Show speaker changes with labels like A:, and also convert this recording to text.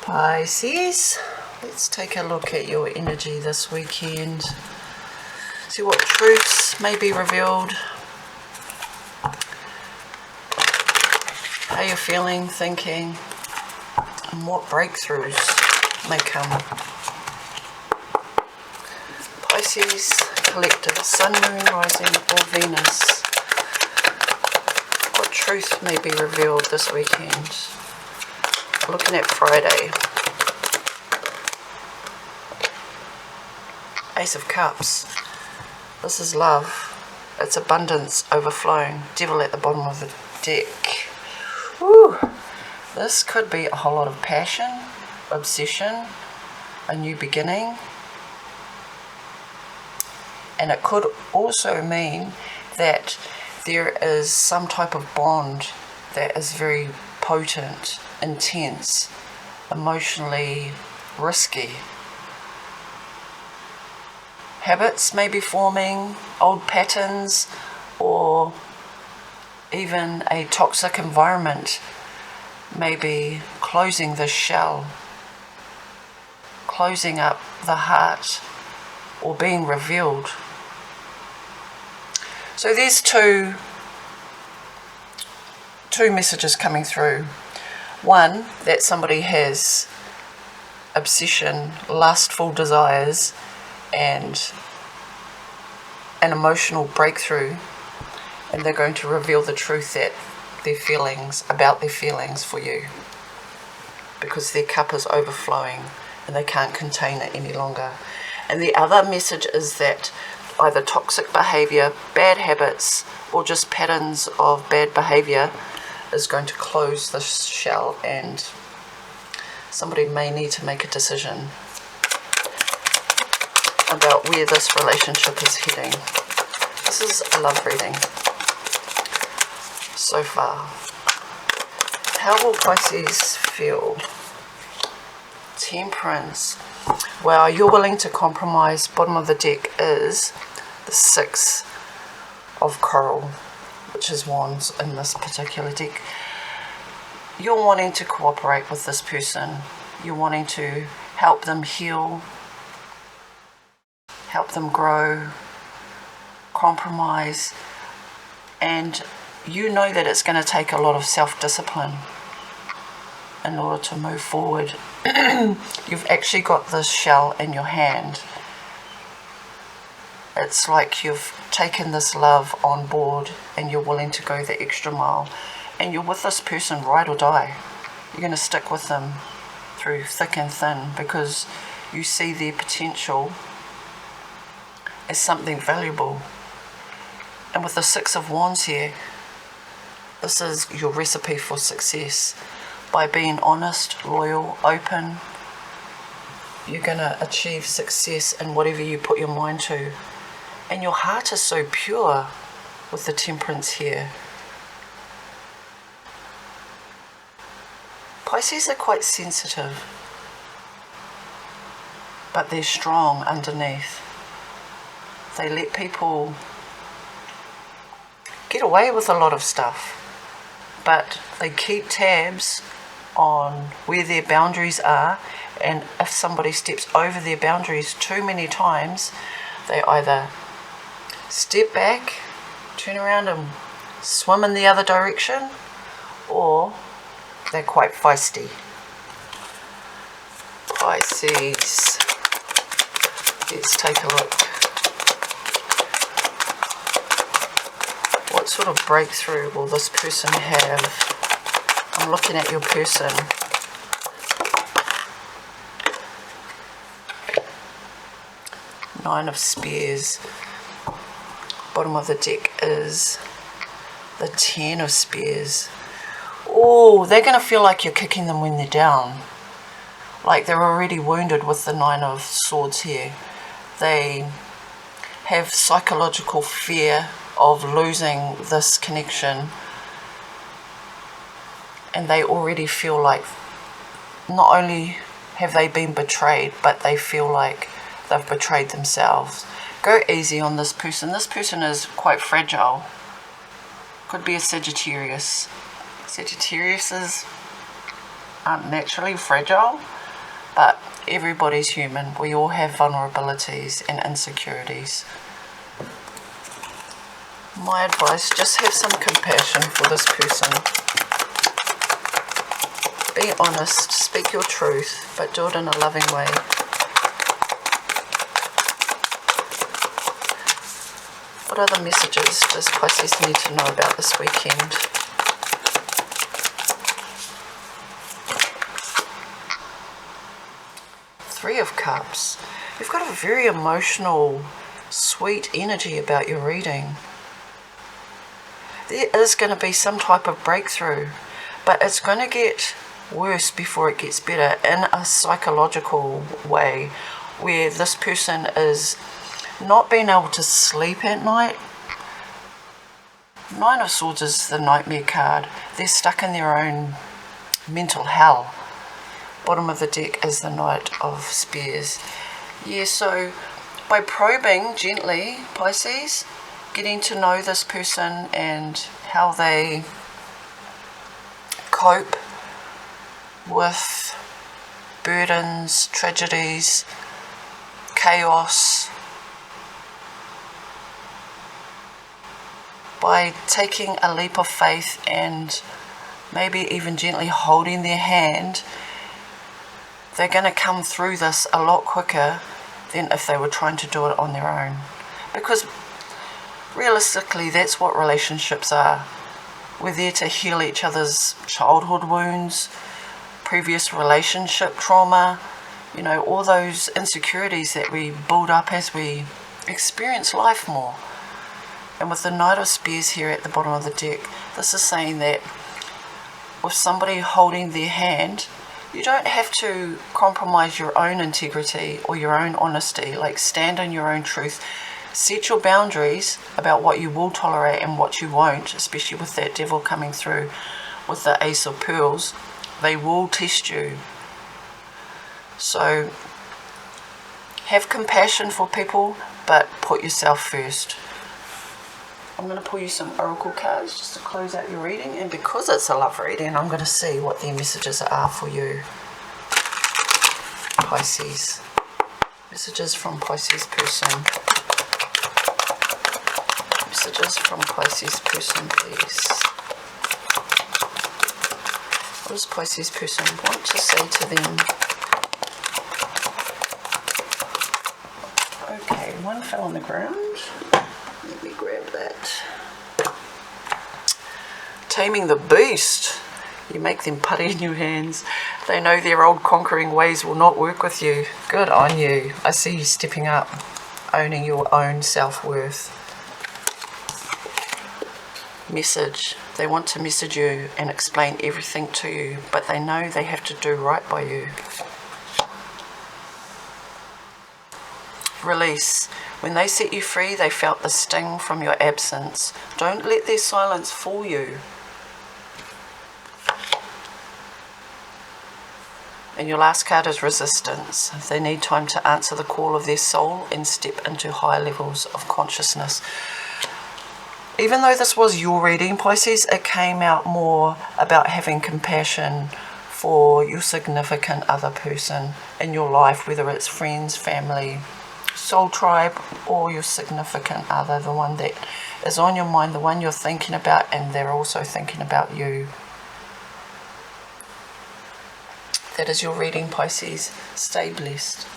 A: Pisces, let's take a look at your energy this weekend. See what truths may be revealed. How you're feeling, thinking, and what breakthroughs may come. Pisces, collective, Sun, Moon, Rising, or Venus. What truth may be revealed this weekend? Looking at Friday. Ace of Cups. This is love. It's abundance overflowing. Devil at the bottom of the deck. Woo! This could be a whole lot of passion, obsession, a new beginning. And it could also mean that there is some type of bond that is very potent, intense, emotionally risky. Habits may be forming, old patterns, or even a toxic environment may be closing the shell, closing up the heart, or being revealed. So there's two messages coming through. One, that somebody has obsession, lustful desires, and an emotional breakthrough, and they're going to reveal the truth that about their feelings for you, because their cup is overflowing and they can't contain it any longer. And the other message is that either toxic behavior, bad habits, or just patterns of bad behavior is going to close the shell, and somebody may need to make a decision about where this relationship is heading. This is a love reading so far. How will Pisces feel? Temperance. Well, you're willing to compromise. Bottom of the deck is the Six of Coral, which is Wands in this particular deck. You're wanting to cooperate with this person. You're wanting to help them heal, help them grow, compromise, and you know that it's going to take a lot of self-discipline in order to move forward. You've actually got this shell in your hand. It's like you've taken this love on board and you're willing to go the extra mile, and you're with this person ride or die. You're going to stick with them through thick and thin because you see their potential as something valuable. And with the Six of Wands here, this is your recipe for success. By being honest, loyal, open, you're going to achieve success in whatever you put your mind to. And your heart is so pure with the Temperance here. Pisces are quite sensitive, but they're strong underneath. They let people get away with a lot of stuff, but they keep tabs on where their boundaries are, and if somebody steps over their boundaries too many times, they either step back, turn around and swim in the other direction, or they're quite feisty. Pisces, let's take a look. What sort of breakthrough will this person have? I'm looking at your person. Nine of Spears. Bottom of the deck is the Ten of Spears. Oh, they're going to feel like you're kicking them when they're down. Like they're already wounded with the Nine of Swords here. They have psychological fear of losing this connection, and they already feel like not only have they been betrayed, but they feel like they've betrayed themselves. Go easy on this person. This person is quite fragile. Could be a Sagittarius. Sagittariuses aren't naturally fragile, but everybody's human. We all have vulnerabilities and insecurities. My advice, just have some compassion for this person. Be honest, speak your truth, but do it in a loving way. What other messages does Pisces need to know about this weekend? Three of Cups. You've got a very emotional, sweet energy about your reading. There is going to be some type of breakthrough, but it's going to get worse before it gets better in a psychological way, where this person is not being able to sleep at night. Nine of Swords is the nightmare card. They're stuck in their own mental hell. Bottom of the deck is the Knight of Spears. Yeah, so by probing gently, Pisces, getting to know this person and how they cope with burdens, tragedies, chaos, by taking a leap of faith and maybe even gently holding their hand, they're going to come through this a lot quicker than if they were trying to do it on their own. Because realistically, that's what relationships are. We're there to heal each other's childhood wounds, previous relationship trauma, you know, all those insecurities that we build up as we experience life more. And with the Knight of Spears here at the bottom of the deck, this is saying that with somebody holding their hand, you don't have to compromise your own integrity or your own honesty. Like, stand in your own truth. Set your boundaries about what you will tolerate and what you won't, especially with that Devil coming through with the Ace of Pearls. They will test you. So have compassion for people, but put yourself first. I'm going to pull you some oracle cards just to close out your reading, and because it's a love reading, I'm going to see what their messages are for you, Pisces. Messages from Pisces person. Messages from Pisces person, please. What does Pisces person want to say to them? Okay, one fell on the ground. Let me grab that. Taming the beast. You make them putty in your hands. They know their old conquering ways will not work with you. Good on you. I see you stepping up, owning your own self-worth. Message. They want to message you and explain everything to you, but they know they have to do right by you. Release. When they set you free, they felt the sting from your absence. Don't let their silence fool you. And your last card is resistance. They need time to answer the call of their soul and step into higher levels of consciousness. Even though this was your reading, Pisces, it came out more about having compassion for your significant other person in your life, whether it's friends, family, soul tribe, or your significant other, the one that is on your mind, the one you're thinking about, and they're also thinking about you. That is your reading, Pisces. Stay blessed.